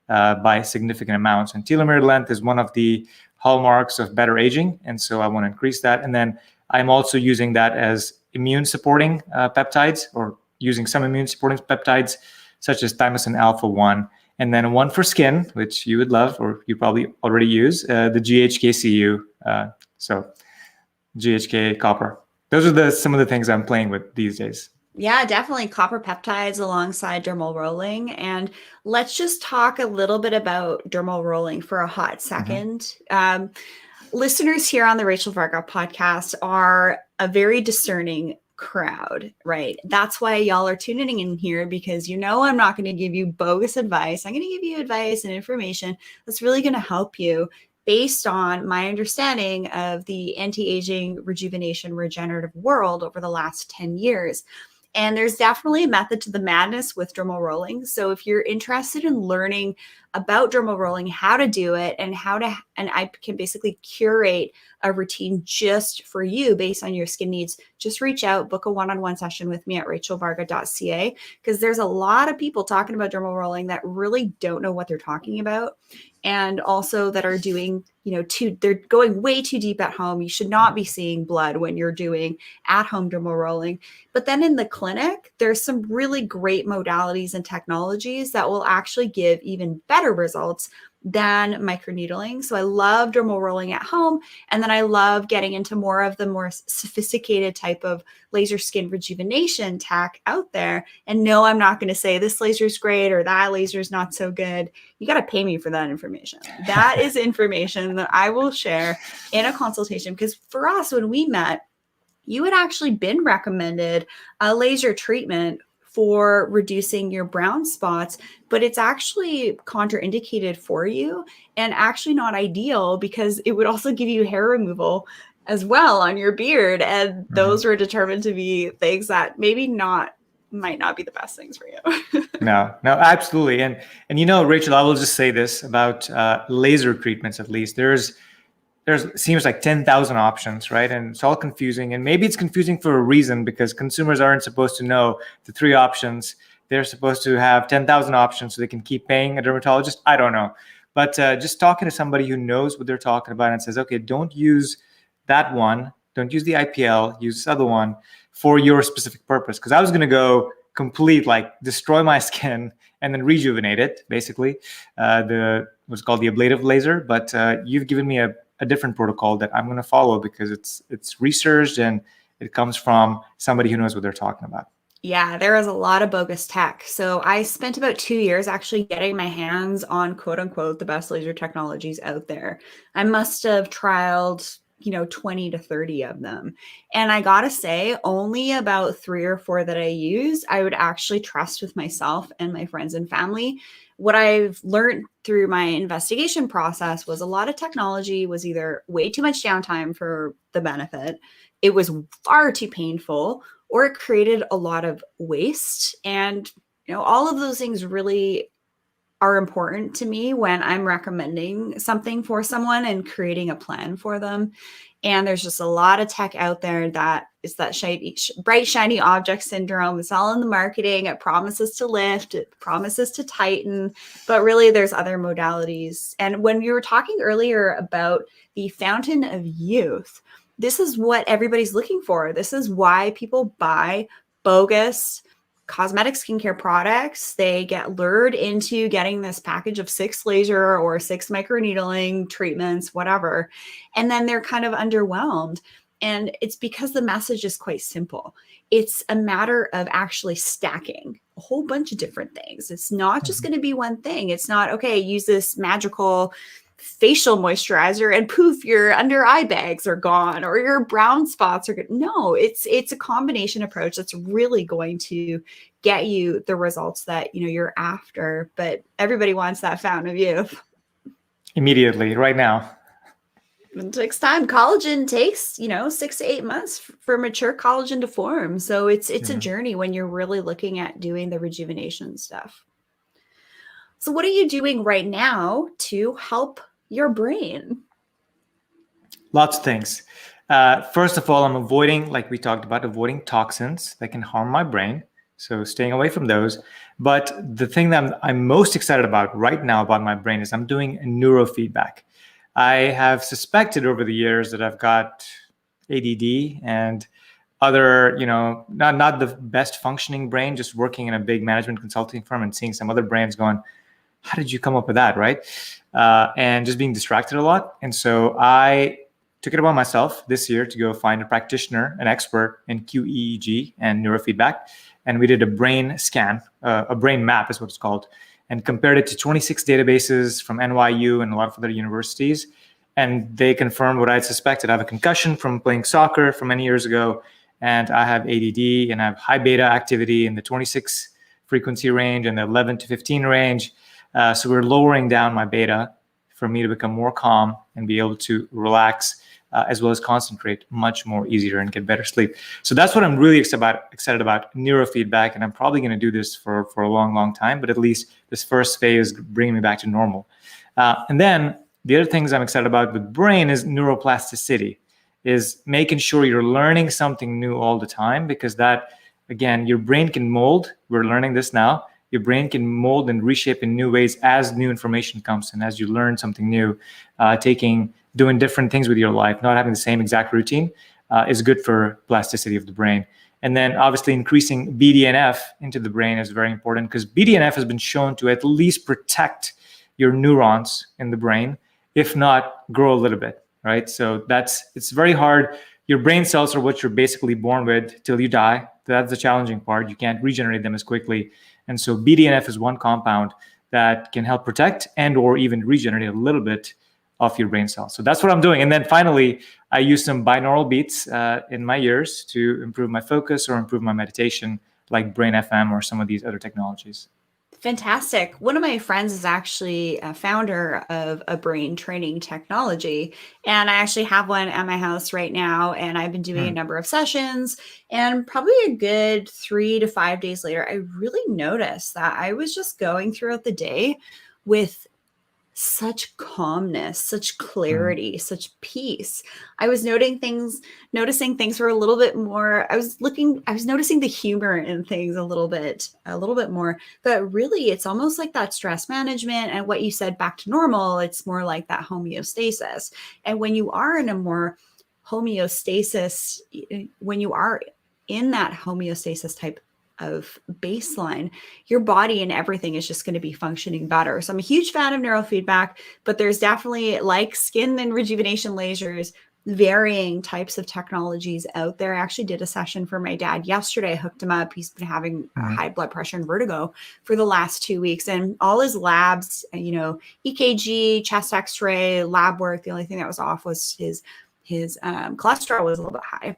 by significant amounts. And telomere length is one of the hallmarks of better aging. And so I want to increase that. And then I'm also using that as immune supporting peptides, or using some immune supporting peptides such as thymosin alpha 1, and then one for skin, which you would love, or you probably already use, the GHKCU, so GHK copper. Those are some of the things I'm playing with these days. Yeah, definitely copper peptides alongside dermal rolling. And let's just talk a little bit about dermal rolling for a hot second. Listeners here on the Rachel Varga podcast are a very discerning crowd, right? That's why y'all are tuning in here, because I'm not going to give you bogus advice. I'm going to give you advice and information that's really going to help you based on my understanding of the anti-aging, rejuvenation, regenerative world over the last 10 years. And there's definitely a method to the madness with dermal rolling. So if you're interested in learning about dermal rolling, how to do it, and I can basically curate a routine just for you based on your skin needs, just reach out, book a one-on-one session with me at RachelVarga.ca, because there's a lot of people talking about dermal rolling that really don't know what they're talking about. And also that are doing, they're going way too deep at home. You should not be seeing blood when you're doing at-home dermal rolling. But then in the clinic, there's some really great modalities and technologies that will actually give even better results than microneedling. So I love dermal rolling at home. And then I love getting into more of the more sophisticated type of laser skin rejuvenation tech out there. And no, I'm not going to say this laser is great or that laser is not so good. You got to pay me for that information. That is information that I will share in a consultation, because for us, when we met, you had actually been recommended a laser treatment for reducing your brown spots, but it's actually contraindicated for you and actually not ideal, because it would also give you hair removal as well on your beard. And those were determined to be things that might not be the best things for you. No, absolutely. And Rachel, I will just say this about laser treatments. At least there's seems like 10,000 options, right? And it's all confusing. And maybe it's confusing for a reason, because consumers aren't supposed to know the 3 options. They're supposed to have 10,000 options so they can keep paying a dermatologist. I don't know. But just talking to somebody who knows what they're talking about and says, okay, don't use that one. Don't use the IPL. Use this other one for your specific purpose. Because I was going to go complete, like destroy my skin and then rejuvenate it, basically. What's called the ablative laser. But you've given me a a different protocol that I'm going to follow because it's researched and it comes from somebody who knows what they're talking about. Yeah, there is a lot of bogus tech. So I spent about 2 years actually getting my hands on quote unquote the best laser technologies out there. I must have trialed, 20 to 30 of them. And I gotta say, only about 3 or 4 that I use, I would actually trust with myself and my friends and family. What I've learned through my investigation process was a lot of technology was either way too much downtime for the benefit, it was far too painful, or it created a lot of waste. And, all of those things really are important to me when I'm recommending something for someone and creating a plan for them. And there's just a lot of tech out there that is that shiny, bright, shiny object syndrome. It's all in the marketing. It promises to lift, it promises to tighten, but really there's other modalities. And when you were talking earlier about the fountain of youth, this is what everybody's looking for. This is why people buy bogus cosmetic skincare products. They get lured into getting this package of 6 laser or 6 microneedling treatments, whatever. And then they're kind of underwhelmed. And it's because the message is quite simple. It's a matter of actually stacking a whole bunch of different things. It's not just going to be one thing. It's not, okay, use this magical facial moisturizer and poof, your under eye bags are gone or your brown spots are good. No, it's a combination approach that's really going to get you the results that you're after. But everybody wants that fountain of youth Immediately, right now. It takes time. Collagen takes 6 to 8 months for mature collagen to form. So it's a journey when you're really looking at doing the rejuvenation stuff. So what are you doing right now to help your brain? Lots of things. First of all, I'm avoiding, like we talked about, avoiding toxins that can harm my brain. So staying away from those. But the thing that I'm most excited about right now about my brain is I'm doing neurofeedback. I have suspected over the years that I've got ADD and other, not the best functioning brain, just working in a big management consulting firm and seeing some other brains going, how did you come up with that, right? And just being distracted a lot. And so I took it upon myself this year to go find a practitioner, an expert in QEEG and neurofeedback. And we did a brain scan, a brain map is what it's called, and compared it to 26 databases from NYU and a lot of other universities. And they confirmed what I had suspected. I have a concussion from playing soccer from many years ago, and I have ADD, and I have high beta activity in the 26 frequency range and the 11 to 15 range. So we're lowering down my beta for me to become more calm and be able to relax as well as concentrate much more easier and get better sleep. So that's what I'm really excited about neurofeedback. And I'm probably going to do this for a long, long time, but at least this first phase is bringing me back to normal. And then the other things I'm excited about with brain is neuroplasticity, is making sure you're learning something new all the time, because that, again, your brain can mold. We're learning this now. Your brain can mold and reshape in new ways as new information comes in, as you learn something new. Doing different things with your life, not having the same exact routine is good for plasticity of the brain. And then obviously increasing BDNF into the brain is very important, because BDNF has been shown to at least protect your neurons in the brain, if not grow a little bit, right? So it's very hard. Your brain cells are what you're basically born with till you die. That's the challenging part. You can't regenerate them as quickly. And so BDNF is one compound that can help protect and or even regenerate a little bit of your brain cells. So that's what I'm doing. And then finally, I use some binaural beats in my ears to improve my focus or improve my meditation, like Brain FM or some of these other technologies. Fantastic. One of my friends is actually a founder of a brain training technology, and I actually have one at my house right now, and I've been doing a number of sessions, and probably a good 3 to 5 days later, I really noticed that I was just going throughout the day with such calmness, such clarity, such peace. I was noticing things were a little bit more, I was noticing the humor in things a little bit more, but really it's almost like that stress management and what you said, back to normal. It's more like that homeostasis. And when you are in a more homeostasis, when you are in that homeostasis type of baseline, your body and everything is just going to be functioning better. So I'm a huge fan of neurofeedback, but there's definitely, like skin and rejuvenation lasers, varying types of technologies out there. I actually did a session for my dad yesterday. I hooked him up. He's been having high blood pressure and vertigo for the last 2 weeks, and all his labs, EKG, chest x-ray, lab work, the only thing that was off was his cholesterol was a little bit high.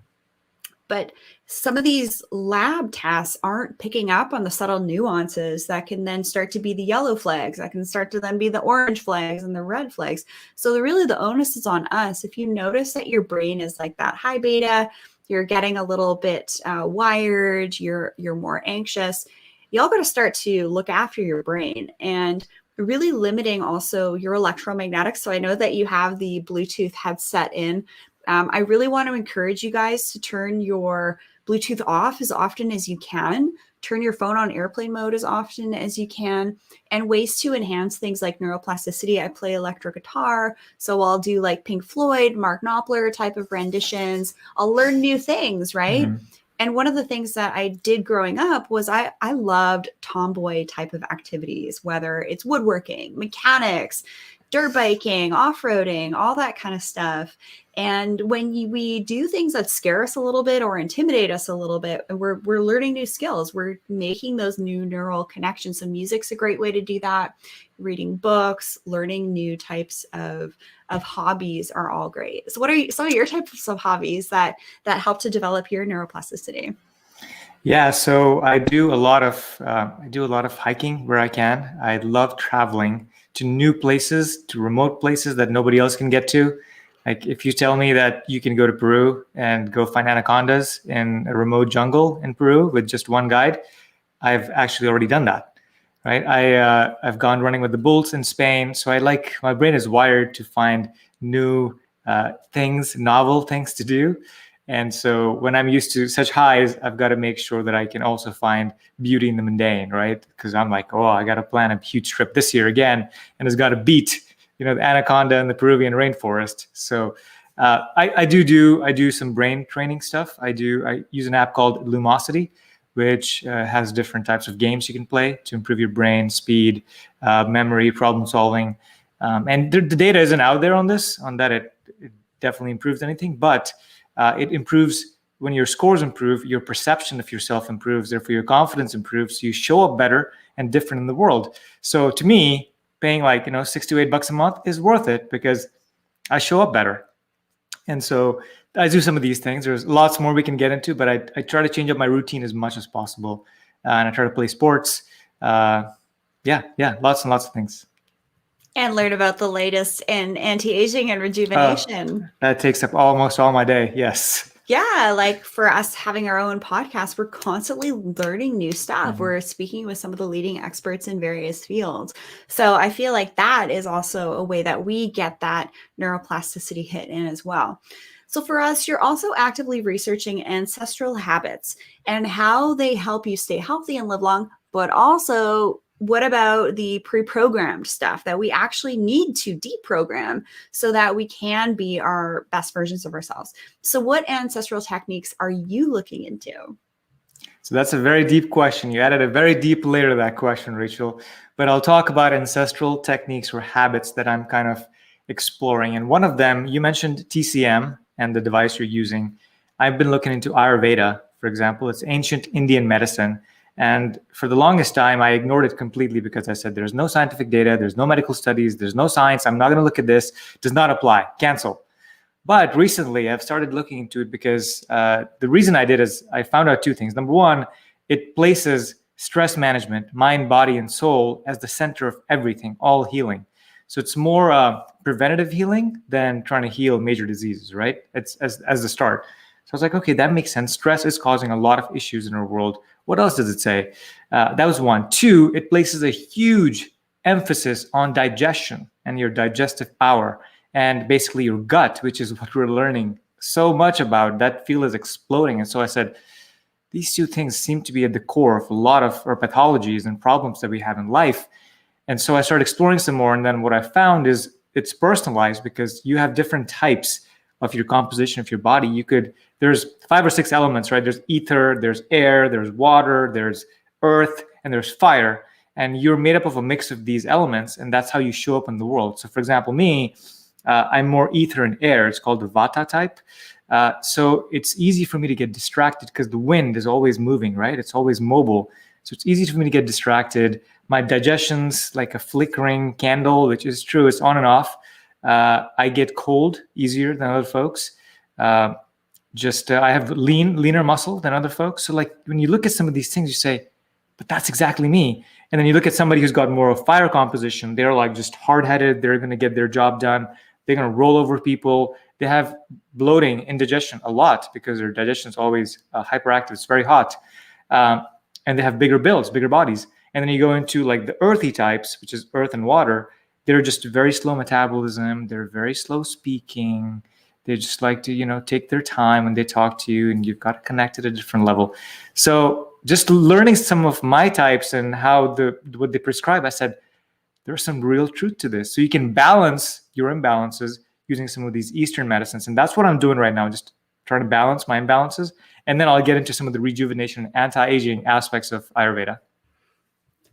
But some of these lab tests aren't picking up on the subtle nuances that can then start to be the yellow flags, that can start to then be the orange flags and the red flags. So really the onus is on us. If you notice that your brain is like that high beta, you're getting a little bit wired, you're more anxious, you all got to start to look after your brain and really limiting also your electromagnetics. So I know that you have the Bluetooth headset in. I really want to encourage you guys to turn your Bluetooth off as often as you can. Turn your phone on airplane mode as often as you can, and ways to enhance things like neuroplasticity. I play electric guitar, so I'll do like Pink Floyd, Mark Knopfler type of renditions. I'll learn new things, right? Mm-hmm. And one of the things that I did growing up was I loved tomboy type of activities, whether it's woodworking, mechanics, dirt biking, off-roading, all that kind of stuff. And when we do things that scare us a little bit or intimidate us a little bit, we're learning new skills. We're making those new neural connections. So music's a great way to do that. Reading books, learning new types of hobbies are all great. So what are some of your types of hobbies that help to develop your neuroplasticity? Yeah, so I do a lot of hiking where I can. I love traveling to new places, to remote places that nobody else can get to. Like if you tell me that you can go to Peru and go find anacondas in a remote jungle in Peru with just one guide, I've actually already done that, right? I've gone running with the bulls in Spain. So my brain is wired to find new things, novel things to do. And so when I'm used to such highs, I've got to make sure that I can also find beauty in the mundane, right? Because I'm like, oh, I got to plan a huge trip this year again, and it's got to beat, the anaconda in the Peruvian rainforest. So I do some brain training stuff. I use an app called Lumosity, which has different types of games you can play to improve your brain speed, memory, problem solving. And the data isn't out there on that it definitely improves anything, but it improves when your scores improve, your perception of yourself improves, therefore your confidence improves, so you show up better and different in the world. So to me, paying like, $6 to $8 a month is worth it because I show up better. And so I do some of these things. There's lots more we can get into, but I try to change up my routine as much as possible. And I try to play sports. Lots and lots of things. And learn about the latest in anti-aging and rejuvenation. That takes up almost all my day. Yes. Yeah, like for us having our own podcast, we're constantly learning new stuff. Mm-hmm. We're speaking with some of the leading experts in various fields. So I feel like that is also a way that we get that neuroplasticity hit in as well. So for us, you're also actively researching ancestral habits and how they help you stay healthy and live long, but also what about the pre-programmed stuff that we actually need to deprogram so that we can be our best versions of ourselves? So what ancestral techniques are you looking into? So that's a very deep question. You added a very deep layer to that question, Rachel. But I'll talk about ancestral techniques or habits that I'm kind of exploring. And one of them, you mentioned TCM and the device you're using. I've been looking into Ayurveda, for example. It's ancient Indian medicine. And for the longest time, I ignored it completely because I said, there's no scientific data, there's no medical studies, there's no science. I'm not going to look at this. It does not apply. Cancel. But recently, I've started looking into it because the reason I did is I found out two things. Number one, it places stress management, mind, body, and soul as the center of everything, all healing. So it's more preventative healing than trying to heal major diseases, right? It's as the start. So I was like, okay, that makes sense. Stress is causing a lot of issues in our world. What else does it say? That was one. Two, it places a huge emphasis on digestion and your digestive power and basically your gut, which is what we're learning so much about. That field is exploding. And so I said, these two things seem to be at the core of a lot of our pathologies and problems that we have in life. And so I started exploring some more. And then what I found is it's personalized because you have different types of your composition of your body, there's 5 or 6 elements, right? There's ether, there's air, there's water, there's earth, and there's fire. And you're made up of a mix of these elements, and that's how you show up in the world. So for example, me, I'm more ether and air. It's called the Vata type. So it's easy for me to get distracted because the wind is always moving, right? It's always mobile. So it's easy for me to get distracted. My digestion's like a flickering candle, which is true. It's on and off. I get cold easier than other folks. I have leaner muscle than other folks. So like when you look at some of these things, you say, but that's exactly me. And then you look at somebody who's got more of fire composition. They're like just hard-headed. They're going to get their job done. They're going to roll over people. They have bloating, indigestion a lot because their digestion is always hyperactive. It's very hot. And they have bigger builds, bigger bodies. And then you go into like the earthy types, which is earth and water. They're just very slow metabolism. They're very slow speaking. They just like to, take their time when they talk to you, and you've got to connect at a different level. So just learning some of my types and what they prescribe, I said, there's some real truth to this. So you can balance your imbalances using some of these Eastern medicines. And that's what I'm doing right now, just trying to balance my imbalances. And then I'll get into some of the rejuvenation and anti-aging aspects of Ayurveda.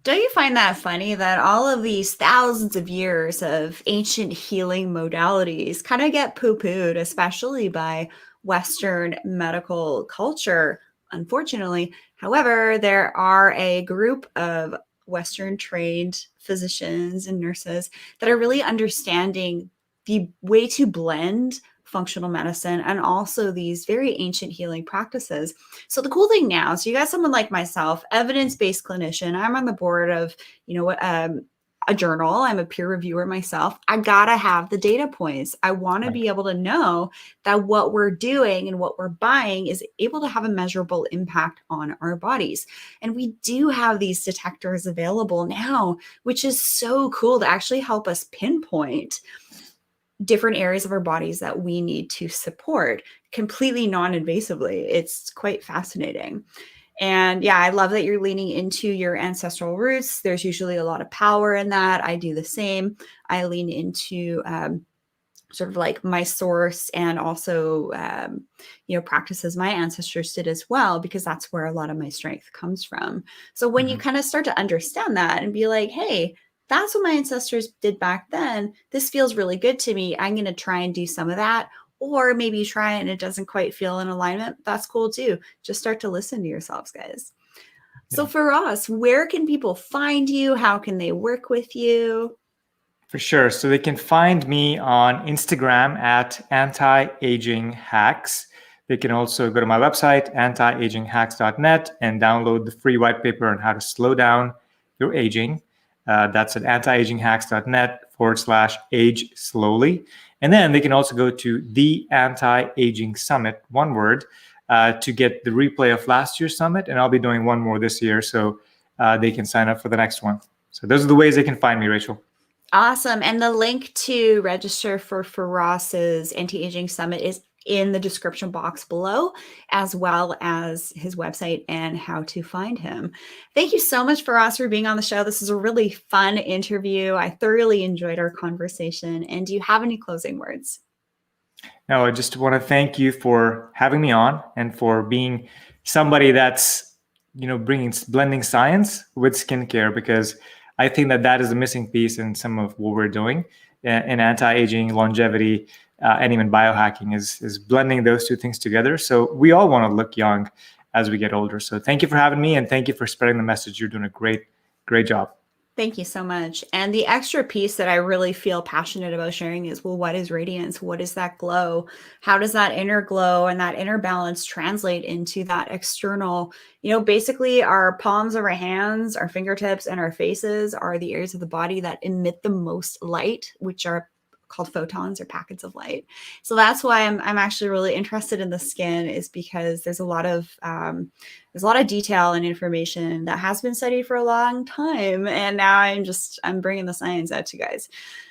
Don't you find that funny that all of these thousands of years of ancient healing modalities kind of get poo-pooed, especially by Western medical culture, unfortunately? However, there are a group of Western trained physicians and nurses that are really understanding the way to blend functional medicine and also these very ancient healing practices. So the cool thing now, so you got someone like myself, evidence-based clinician. I'm on the board of, a journal. I'm a peer reviewer myself. I gotta have the data points. I want to be able to know that what we're doing and what we're buying is able to have a measurable impact on our bodies. And we do have these detectors available now, which is so cool to actually help us pinpoint different areas of our bodies that we need to support completely non-invasively. It's quite fascinating. And yeah, I love that you're leaning into your ancestral roots. There's usually a lot of power in that. I do the same. I lean into sort of like my source and also, practices my ancestors did as well, because that's where a lot of my strength comes from. So when you kind of start to understand that and be like, hey, that's what my ancestors did back then. This feels really good to me. I'm going to try and do some of that. Or maybe you try it and it doesn't quite feel in alignment. That's cool too. Just start to listen to yourselves, guys. So for us, where can people find you? How can they work with you? For sure. So they can find me on Instagram at anti-aging hacks. They can also go to my website, antiaginghacks.net, and download the free white paper on how to slow down your aging. That's at antiaginghacks.net/age slowly. And then they can also go to the Anti-Aging Summit, one word, to get the replay of last year's summit. And I'll be doing one more this year, so they can sign up for the next one. So those are the ways they can find me, Rachel. Awesome. And the link to register for Faraz's Anti-Aging Summit is in the description box below, as well as his website and how to find him. Thank you so much, Faraz, for being on the show. This is a really fun interview. I thoroughly enjoyed our conversation. And do you have any closing words? No, I just want to thank you for having me on and for being somebody that's, blending science with skincare, because I think that is a missing piece in some of what we're doing in anti-aging, longevity, and even biohacking is blending those two things together. So we all want to look young as we get older. So thank you for having me, and thank you for spreading the message. You're doing a great job. Thank you so much. And the extra piece that I really feel passionate about sharing is, well, what is radiance? What is that glow? How does that inner glow and that inner balance translate into that external? Basically our palms of our hands, our fingertips, and our faces are the areas of the body that emit the most light, which are called photons or packets of light. So that's why I'm actually really interested in the skin, is because there's a lot of detail and information that has been studied for a long time. And now I'm bringing the science out to you guys.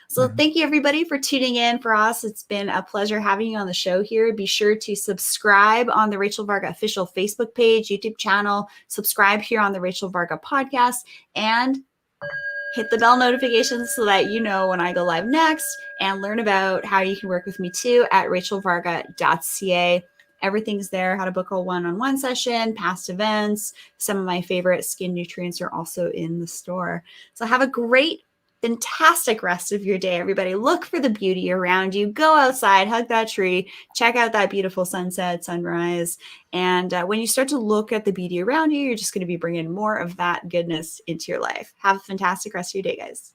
So thank you everybody for tuning in. For us, it's been a pleasure having you on the show here. Be sure to subscribe on the Rachel Varga official Facebook page, YouTube channel, subscribe here on the Rachel Varga podcast, and Hit the bell notifications so that you know when I go live next, and learn about how you can work with me too at RachelVarga.ca. Everything's there, how to book a one-on-one session, past events. Some of my favorite skin nutrients are also in the store. So have a great, fantastic rest of your day, everybody. Look for the beauty around you. Go outside, hug that tree, check out that beautiful sunset, sunrise. And when you start to look at the beauty around you, you're just going to be bringing more of that goodness into your life. Have a fantastic rest of your day, guys.